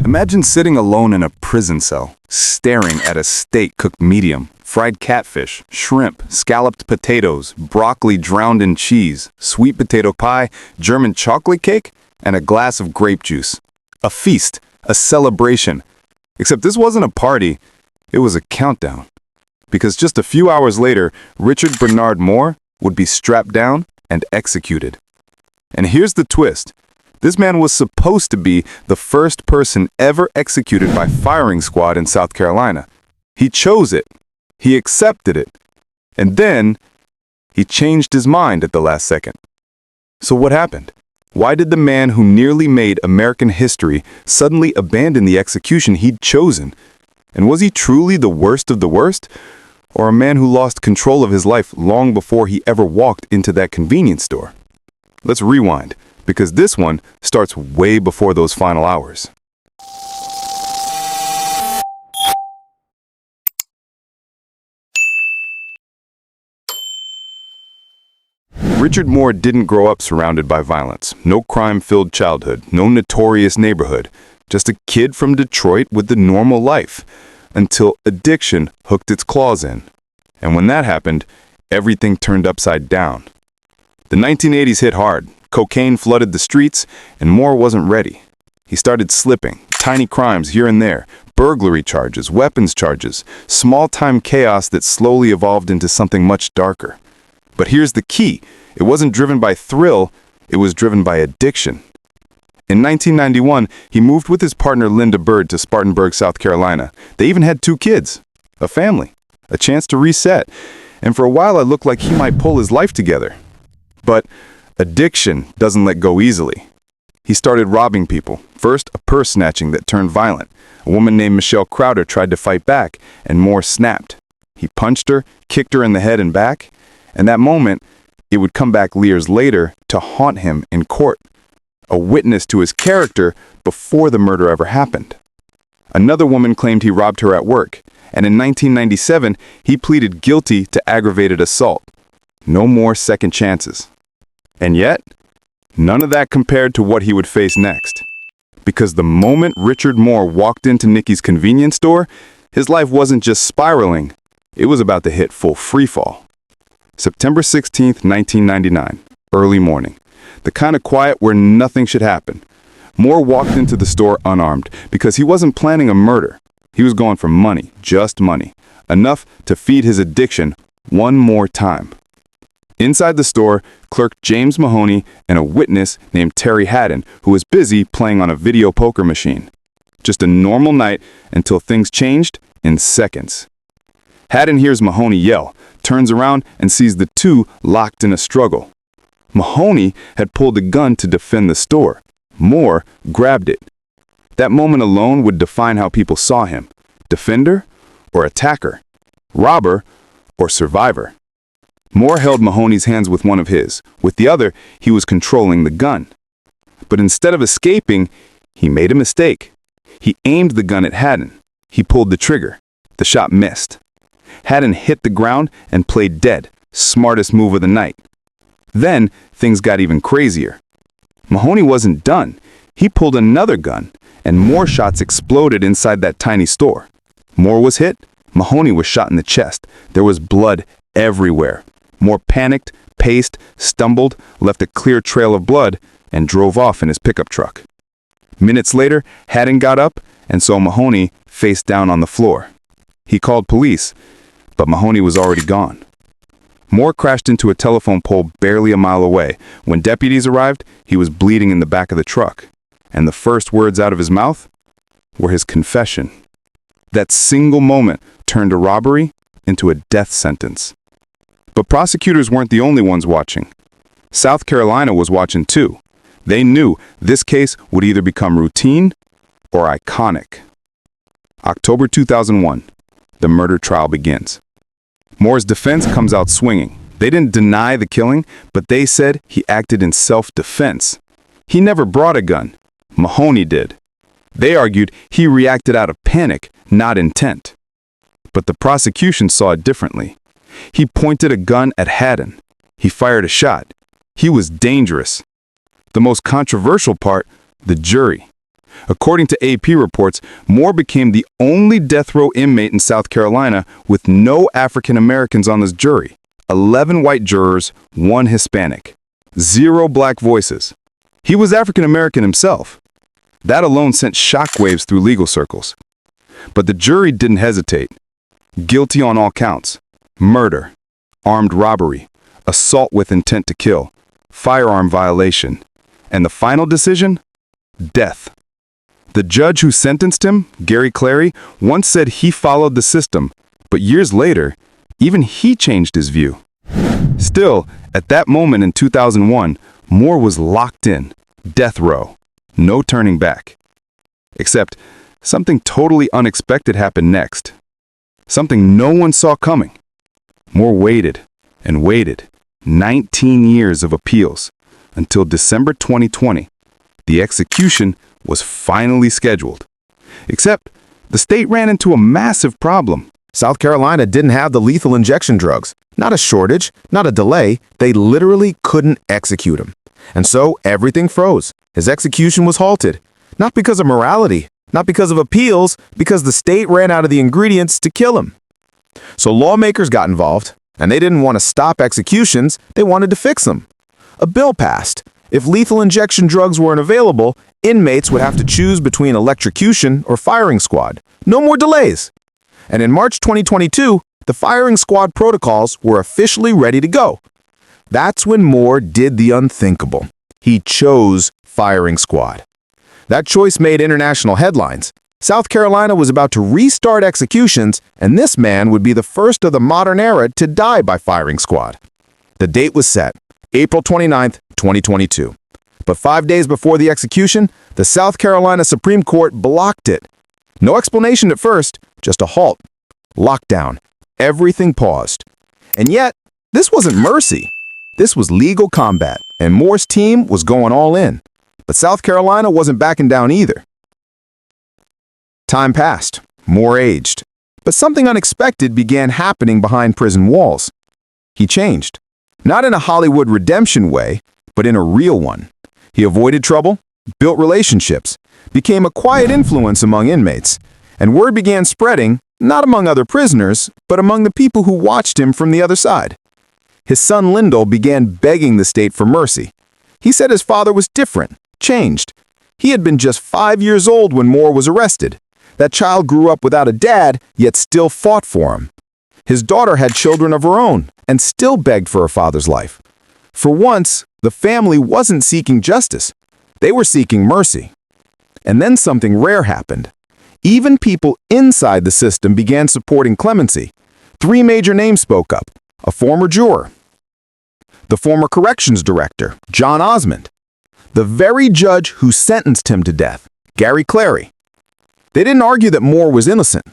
Imagine sitting alone in a prison cell, staring at a steak cooked medium, fried catfish, shrimp, scalloped potatoes, broccoli drowned in cheese, sweet potato pie, German chocolate cake, and a glass of grape juice. A feast, a celebration. Except this wasn't a party, it was a countdown. Because just a few hours later, Richard Bernard Moore would be strapped down and executed. And here's the twist. This man was supposed to be the first person ever executed by firing squad in South Carolina. He chose it. He accepted it. And then, he changed his mind at the last second. So what happened? Why did the man who nearly made American history suddenly abandon the execution he'd chosen? And was he truly the worst of the worst? Or a man who lost control of his life long before he ever walked into that convenience store? Let's rewind, because this one starts way before those final hours. Richard Moore didn't grow up surrounded by violence. No crime-filled childhood, no notorious neighborhood. Just a kid from Detroit with the normal life. Until addiction hooked its claws in. And when that happened, everything turned upside down. The 1980s hit hard. Cocaine flooded the streets, and Moore wasn't ready. He started slipping. Tiny crimes here and there. Burglary charges, weapons charges. Small-time chaos that slowly evolved into something much darker. But here's the key. It wasn't driven by thrill, it was driven by addiction. In 1991, he moved with his partner Linda Bird to Spartanburg, South Carolina. They even had 2 kids, a family, a chance to reset. And for a while, it looked like he might pull his life together. But addiction doesn't let go easily. He started robbing people. First, a purse snatching that turned violent. A woman named Michelle Crowder tried to fight back, and Moore snapped. He punched her, kicked her in the head and back, and that moment, it would come back years later to haunt him in court. A witness to his character before the murder ever happened. Another woman claimed he robbed her at work, and in 1997, he pleaded guilty to aggravated assault. No more second chances. And yet, none of that compared to what he would face next. Because the moment Richard Moore walked into Nikki's convenience store, his life wasn't just spiraling, it was about to hit full freefall. September 16th, 1999, early morning. The kind of quiet where nothing should happen. Moore walked into the store unarmed because he wasn't planning a murder. He was going for money, just money. Enough to feed his addiction one more time. Inside the store, clerk James Mahoney and a witness named Terry Haddon, who was busy playing on a video poker machine. Just a normal night until things changed in seconds. Haddon hears Mahoney yell, turns around and sees the two locked in a struggle. Mahoney had pulled a gun to defend the store. Moore grabbed it. That moment alone would define how people saw him. Defender or attacker? Robber or survivor? Moore held Mahoney's hands with one of his. With the other, he was controlling the gun. But instead of escaping, he made a mistake. He aimed the gun at Haddon. He pulled the trigger. The shot missed. Haddon hit the ground and played dead. Smartest move of the night. Then, things got even crazier. Mahoney wasn't done. He pulled another gun, and more shots exploded inside that tiny store. Moore was hit. Mahoney was shot in the chest. There was blood everywhere. Moore panicked, paced, stumbled, left a clear trail of blood, and drove off in his pickup truck. Minutes later, Haddon got up and saw Mahoney face down on the floor. He called police, but Mahoney was already gone. Moore crashed into a telephone pole barely a mile away. When deputies arrived, he was bleeding in the back of the truck. And the first words out of his mouth were his confession. That single moment turned a robbery into a death sentence. But prosecutors weren't the only ones watching. South Carolina was watching too. They knew this case would either become routine or iconic. October 2001, the murder trial begins. Moore's defense comes out swinging. They didn't deny the killing, but they said he acted in self-defense. He never brought a gun. Mahoney did. They argued he reacted out of panic, not intent. But the prosecution saw it differently. He pointed a gun at Haddon. He fired a shot. He was dangerous. The most controversial part, the jury. According to AP reports, Moore became the only death row inmate in South Carolina with no African Americans on his jury. 11 white jurors, 1 Hispanic. 0 black voices. He was African American himself. That alone sent shockwaves through legal circles. But the jury didn't hesitate. Guilty on all counts. Murder, armed robbery, assault with intent to kill, firearm violation. And the final decision? Death. The judge who sentenced him, Gary Clary, once said he followed the system, but years later, even he changed his view. Still, at that moment in 2001, Moore was locked in, death row, no turning back. Except, something totally unexpected happened next. Something no one saw coming. Moore waited and waited, 19 years of appeals, until December 2020. The execution was finally scheduled. Except, the state ran into a massive problem. South Carolina didn't have the lethal injection drugs. Not a shortage, not a delay. They literally couldn't execute him. And so everything froze. His execution was halted. Not because of morality, not because of appeals, because the state ran out of the ingredients to kill him. So lawmakers got involved, and they didn't want to stop executions, they wanted to fix them. A bill passed. If lethal injection drugs weren't available, inmates would have to choose between electrocution or firing squad. No more delays. And in March 2022, the firing squad protocols were officially ready to go. That's when Moore did the unthinkable. He chose firing squad. That choice made international headlines. South Carolina was about to restart executions, and this man would be the first of the modern era to die by firing squad. The date was set, April 29th, 2022. But 5 days before the execution, the South Carolina Supreme Court blocked it. No explanation at first, just a halt. Lockdown. Everything paused. And yet, this wasn't mercy. This was legal combat, and Moore's team was going all in. But South Carolina wasn't backing down either. Time passed. Moore aged. But something unexpected began happening behind prison walls. He changed. Not in a Hollywood redemption way, but in a real one. He avoided trouble, built relationships, became a quiet influence among inmates, and word began spreading, not among other prisoners, but among the people who watched him from the other side. His son Lyndall began begging the state for mercy. He said his father was different, changed. He had been just 5 years old when Moore was arrested. That child grew up without a dad, yet still fought for him. His daughter had children of her own and still begged for her father's life. For once, the family wasn't seeking justice. They were seeking mercy. And then something rare happened. Even people inside the system began supporting clemency. 3 major names spoke up. A former juror, the former corrections director, John Osmond, the very judge who sentenced him to death, Gary Clary. They didn't argue that Moore was innocent.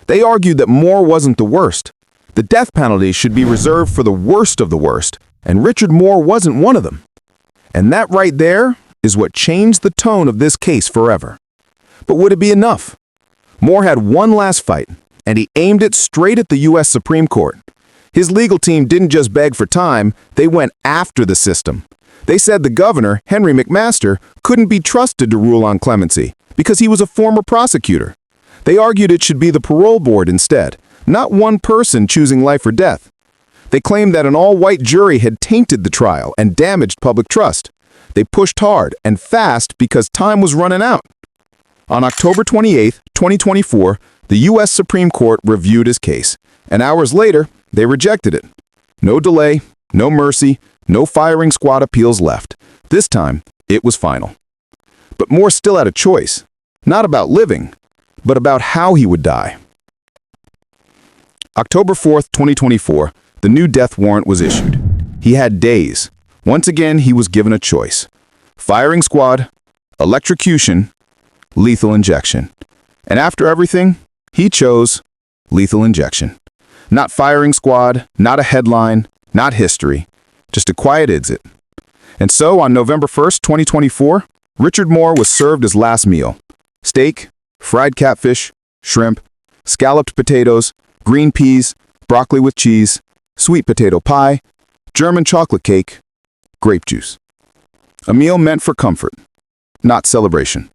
They argued that Moore wasn't the worst. The death penalty should be reserved for the worst of the worst, and Richard Moore wasn't one of them. And that right there is what changed the tone of this case forever. But would it be enough? Moore had one last fight, and he aimed it straight at the U.S. Supreme Court. His legal team didn't just beg for time, they went after the system. They said the governor, Henry McMaster, couldn't be trusted to rule on clemency because he was a former prosecutor. They argued it should be the parole board instead, not one person choosing life or death. They claimed that an all-white jury had tainted the trial and damaged public trust. They pushed hard and fast because time was running out. On October 28, 2024, the U.S. Supreme Court reviewed his case, and hours later, they rejected it. No delay, no mercy, no firing squad appeals left. This time, it was final. But Moore still had a choice, not about living, but about how he would die. October 4th, 2024, the new death warrant was issued. He had days. Once again, he was given a choice. Firing squad, electrocution, lethal injection. And after everything, he chose lethal injection. Not firing squad, not a headline, not history, just a quiet exit. And so on November 1st, 2024, Richard Moore was served his last meal. Steak, fried catfish, shrimp, scalloped potatoes, green peas, broccoli with cheese, sweet potato pie, German chocolate cake, grape juice. A meal meant for comfort, not celebration.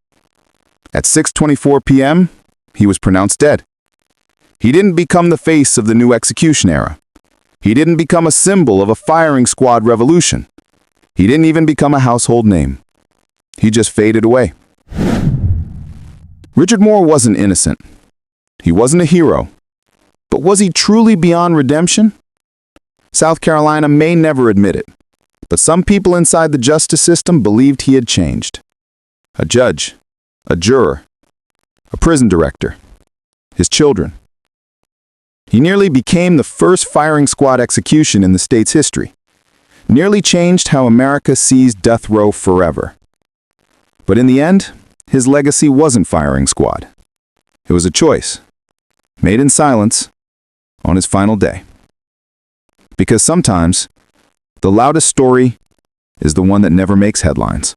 At 6:24 p.m., he was pronounced dead. He didn't become the face of the new execution era. He didn't become a symbol of a firing squad revolution. He didn't even become a household name. He just faded away. Richard Moore wasn't innocent. He wasn't a hero. But was he truly beyond redemption? South Carolina may never admit it, but some people inside the justice system believed he had changed. A judge, a juror, a prison director, his children. He nearly became the first firing squad execution in the state's history, nearly changed how America sees death row forever. But in the end, his legacy wasn't firing squad. It was a choice, made in silence, on his final day. Because sometimes, the loudest story is the one that never makes headlines.